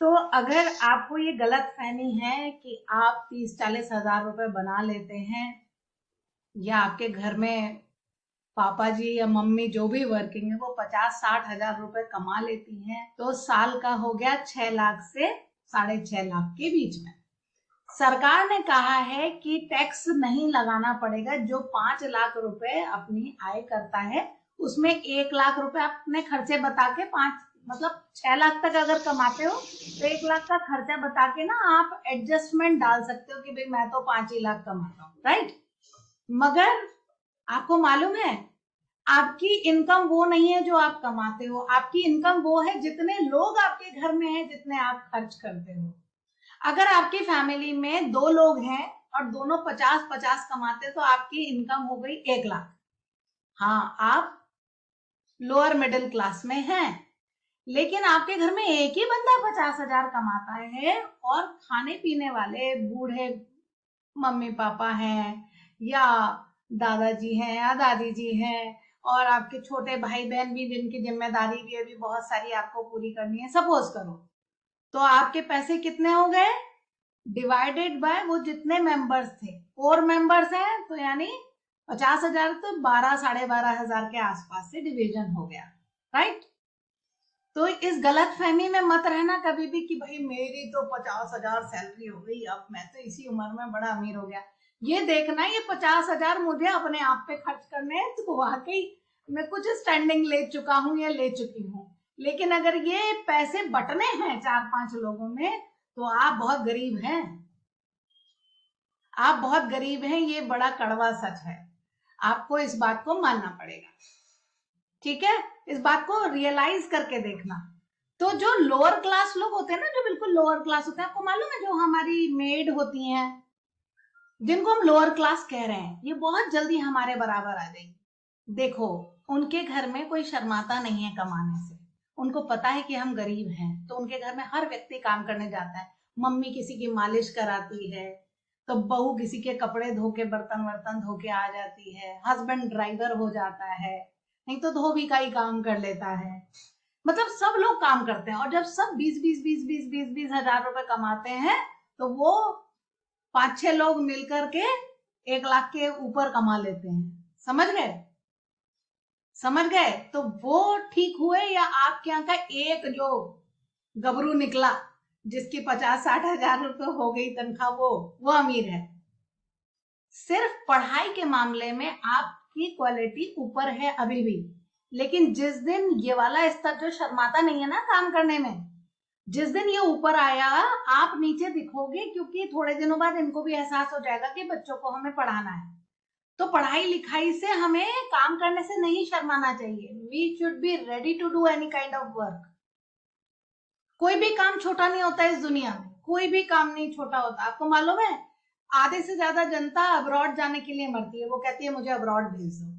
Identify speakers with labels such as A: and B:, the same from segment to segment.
A: तो अगर आपको ये गलत फहमी है कि आप 30-40 हजार रुपए बना लेते हैं, या आपके घर में पापा जी या मम्मी जो भी वर्किंग है वो 50-60 हजार रुपए कमा लेती हैं, तो साल का हो गया 6 लाख से 6.5 लाख के बीच में। सरकार ने कहा है कि टैक्स नहीं लगाना पड़ेगा। जो 5 लाख रुपए अपनी आय करता है उसमें 1 लाख रुपए अपने खर्चे बता के, 5 मतलब 6 लाख तक अगर कमाते हो तो 1 लाख का खर्चा बता के ना आप एडजस्टमेंट डाल सकते हो कि भाई मैं तो 5 ही लाख कमाता हूँ, राइट। मगर आपको मालूम है, आपकी इनकम वो नहीं है जो आप कमाते हो। आपकी इनकम वो है जितने लोग आपके घर में हैं, जितने आप खर्च करते हो। अगर आपकी फैमिली में 2 लोग हैं और दोनों 50-50 कमाते तो आपकी इनकम हो गई 1 लाख। हाँ, आप लोअर मिडिल क्लास में हैं, लेकिन आपके घर में एक ही बंदा 50 हजार कमाता है और खाने पीने वाले बूढ़े मम्मी पापा हैं, या दादाजी हैं या दादी जी हैं, और आपके छोटे भाई बहन भी जिनकी जिम्मेदारी भी अभी बहुत सारी आपको पूरी करनी है, सपोज करो। तो आपके पैसे कितने हो गए? डिवाइडेड बाय वो जितने मेंबर्स थे। 4 मेंबर्स हैं तो यानी 50 हजार, तो 12-12.5 हजार के आसपास से डिवीजन हो गया, राइट। तो इस गलत फहमी में मत रहना कभी भी कि भाई मेरी तो 50 हजार सैलरी हो गई, अब मैं तो इसी उम्र में बड़ा अमीर हो गया। ये देखना, ये 50 हजार मुझे अपने आप पे खर्च करने हैं तो वाकई मैं कुछ स्टैंडिंग ले चुका हूँ या ले चुकी हूँ। लेकिन अगर ये पैसे बटने हैं 4-5 लोगों में तो आप बहुत गरीब हैं। आप बहुत गरीब हैं, ये बड़ा कड़वा सच है। आपको इस बात को मानना पड़ेगा, ठीक है। इस बात को रियलाइज करके देखना। तो जो लोअर क्लास लोग होते हैं ना, जो बिल्कुल लोअर क्लास होते हैं, आपको मालूम है जो हमारी मेड होती हैं, जिनको हम लोअर क्लास कह रहे हैं, ये बहुत जल्दी हमारे बराबर आ जाएंगे। देखो, उनके घर में कोई शर्माता नहीं है कमाने से। उनको पता है कि हम गरीब हैं, तो उनके घर में हर व्यक्ति काम करने जाता है। मम्मी किसी की मालिश कराती है, तो बहू किसी के कपड़े धो के, बर्तन वर्तन धो के आ जाती है, हस्बैंड ड्राइवर हो जाता है, नहीं तो धोबी का ही काम कर लेता है। मतलब सब लोग काम करते हैं, और जब सब 20-20 हजार रुपए कमाते हैं तो वो 5-6 लोग मिलकर के 1 लाख के ऊपर कमा लेते हैं। समझ गए? समझ गए? तो वो ठीक हुए, या आपके यहाँ का एक जो गबरू निकला जिसकी 50-60 हजार रुपए हो गई तनख्वाह, वो अमीर है। सिर्फ पढ़ाई के मामले में आपकी क्वालिटी ऊपर है अभी भी, लेकिन जिस दिन ये वाला स्तर जो शर्माता नहीं है ना काम करने में, जिस दिन ये ऊपर आया आप नीचे दिखोगे, क्योंकि थोड़े दिनों बाद इनको भी एहसास हो जाएगा कि बच्चों को हमें पढ़ाना है। तो पढ़ाई लिखाई से हमें काम करने से नहीं शर्माना चाहिए। We should be ready to do any kind of work. कोई भी काम छोटा नहीं होता इस दुनिया में, कोई भी काम नहीं छोटा होता। आपको मालूम है, आधे से ज्यादा जनता अब्रॉड जाने के लिए मरती है। वो कहती है मुझे अब्रॉड भेज दो।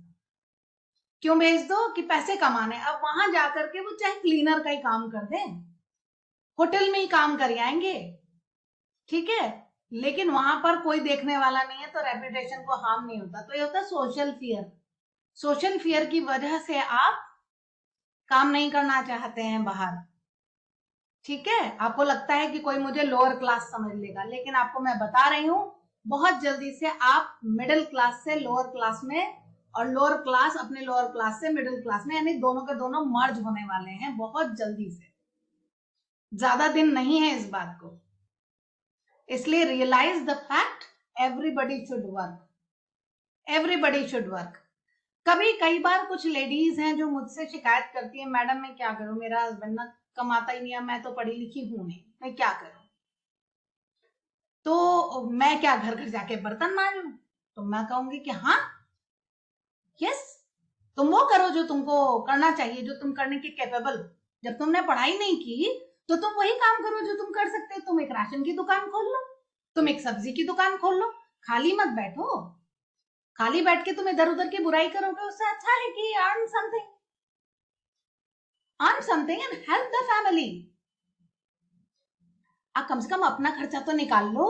A: क्यों भेज दो? कि पैसे कमाने। अब वहां जाकर के वो चाहे क्लीनर का ही काम कर दें, होटल में ही काम कर आएंगे, ठीक है, लेकिन वहां पर कोई देखने वाला नहीं है तो रेपुटेशन को हार्म नहीं होता। तो ये होता है सोशल फियर। सोशल फियर की वजह से आप काम नहीं करना चाहते हैं बाहर, ठीक है। आपको लगता है कि कोई मुझे लोअर क्लास समझ लेगा, लेकिन आपको मैं बता रही हूं, बहुत जल्दी से आप मिडिल क्लास से लोअर क्लास में, और लोअर क्लास अपने लोअर क्लास से मिडिल क्लास में, यानी दोनों के दोनों मर्ज होने वाले हैं बहुत जल्दी से। ज्यादा दिन नहीं है इस बात को। इसलिए realise the fact, everybody should work, everybody should work. कई बार कुछ लेडीज हैं जो मुझसे शिकायत करती है, मैडम मैं क्या करूं, मेरा हस्बैंड ना कमाता ही नहीं है, मैं तो पढ़ी लिखी हूं नहीं, मैं क्या करूं। तो मैं क्या घर घर जाके बर्तन मांजूं? तो मैं कहूंगी कि हाँ, यस, तुम वो करो जो तुमको करना चाहिए, जो तुम करने के कैपेबल। जब तुमने पढ़ाई नहीं की तो तुम वही काम करो जो तुम कर सकते हो। तुम एक राशन की दुकान खोल लो, तुम एक सब्जी की दुकान खोल लो। खाली मत बैठो। खाली बैठ के तुम इधर उधर की बुराई करोगे, उससे अच्छा है कि earn something and help the family. आप कम से कम अपना खर्चा तो निकाल लो,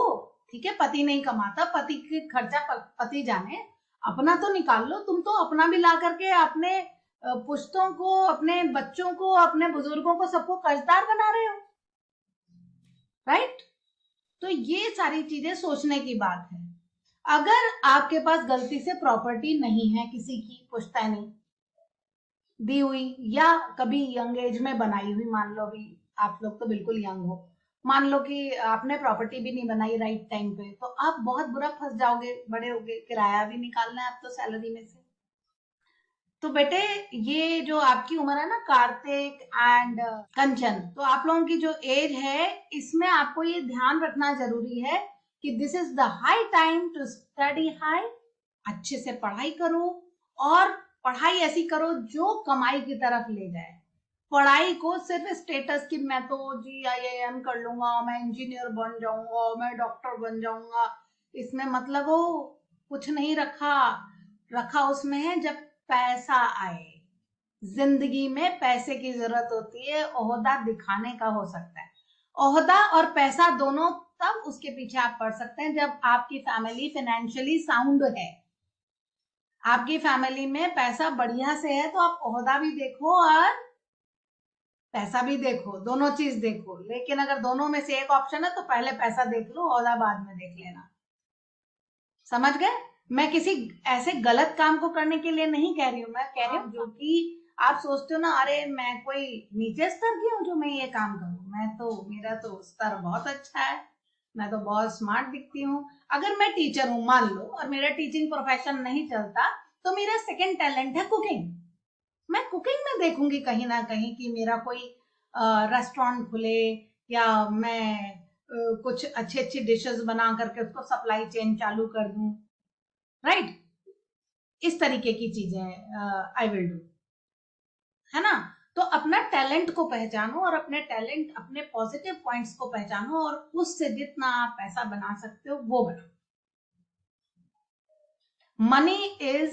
A: ठीक है। पति नहीं कमाता, पति के खर्चा पति जाने, अपना तो निकाल लो। तुम तो अपना भी ला करके अपने पुश्तों को, अपने बच्चों को, अपने बुजुर्गों को, सबको कर्जदार बना रहे हो। ये सारी चीजें सोचने की बात है। अगर आपके पास गलती से प्रॉपर्टी नहीं है, किसी की पुश्तैनी दी हुई या कभी यंग एज में बनाई हुई, मान लो अभी आप लोग तो बिल्कुल यंग हो, मान लो कि आपने प्रॉपर्टी भी नहीं बनाई राइट टाइम पे, तो आप बहुत बुरा फंस जाओगे, बड़े होगे, किराया भी निकालना है आप तो सैलरी में से। तो बेटे ये जो आपकी उम्र है ना, कार्तिक एंड कंचन, तो आप लोगों की जो एज है, इसमें आपको ये ध्यान रखना जरूरी है कि this is the high time to study high. अच्छे से पढ़ाई करो, और पढ़ाई ऐसी करो जो कमाई की तरफ ले जाए। पढ़ाई को सिर्फ स्टेटस की, मैं तो जी IIM कर लूंगा, मैं इंजीनियर बन जाऊंगा, मैं डॉक्टर बन जाऊंगा, इसमें मतलब वो कुछ नहीं रखा। रखा उसमें है जब पैसा आए। जिंदगी में पैसे की जरूरत होती है, ओहदा दिखाने का हो सकता है। ओहदा और पैसा दोनों तब उसके पीछे आप पड़ सकते हैं जब आपकी फैमिली फाइनेंशियली साउंड है। आपकी फैमिली में पैसा बढ़िया से है तो आप ओहदा भी देखो और पैसा भी देखो, दोनों चीज देखो। लेकिन अगर दोनों में से एक ऑप्शन है तो पहले पैसा देख लो, ओहदा बाद में देख लेना। समझ गए? मैं किसी ऐसे गलत काम को करने के लिए नहीं कह रही हूँ, मैं कह रही हूँ जो कि आप सोचते हो ना, अरे मैं कोई नीचे स्तर की हूँ जो मैं ये काम करूँ, मैं तो, मेरा तो स्तर बहुत अच्छा है, मैं तो बहुत स्मार्ट दिखती हूँ। अगर मैं टीचर हूँ मान लो, और मेरा टीचिंग प्रोफेशन नहीं चलता, तो मेरा सेकंड टैलेंट है कुकिंग। मैं कुकिंग में देखूंगी कहीं ना कहीं कि मेरा कोई रेस्टोरेंट खुले, या मैं कुछ अच्छी अच्छी डिशेस बना करके उसको सप्लाई चेन चालू कर दूं। राइट? इस तरीके की चीजें आई विल डू, है ना? तो अपना टैलेंट को पहचानो, और अपने टैलेंट, अपने पॉजिटिव पॉइंट्स को पहचानो, और उससे जितना आप पैसा बना सकते हो वो बनाओ। मनी इज,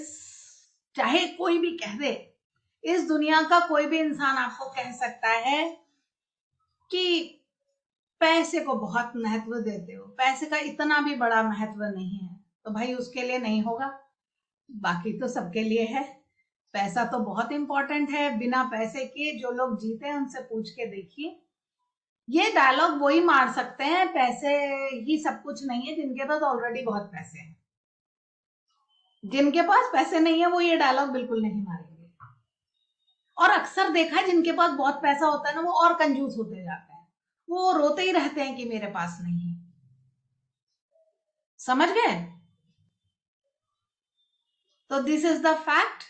A: चाहे कोई भी कह दे, इस दुनिया का कोई भी इंसान आपको कह सकता है कि पैसे को बहुत महत्व देते हो, पैसे का इतना भी बड़ा महत्व नहीं है, तो भाई उसके लिए नहीं होगा, बाकी तो सबके लिए है। पैसा तो बहुत इंपॉर्टेंट है, बिना पैसे के जो लोग जीते हैं उनसे पूछ के देखिए। ये डायलॉग वही मार सकते हैं, पैसे ही सब कुछ नहीं है, जिनके पास ऑलरेडी बहुत पैसे हैं। जिनके पास पैसे नहीं है वो ये डायलॉग बिल्कुल नहीं मारेंगे। और अक्सर देखा है जिनके पास बहुत पैसा होता है ना, वो और कंजूस होते जाते हैं, वो रोते ही रहते हैं कि मेरे पास नहीं है। समझ गए? तो दिस इज द फैक्ट।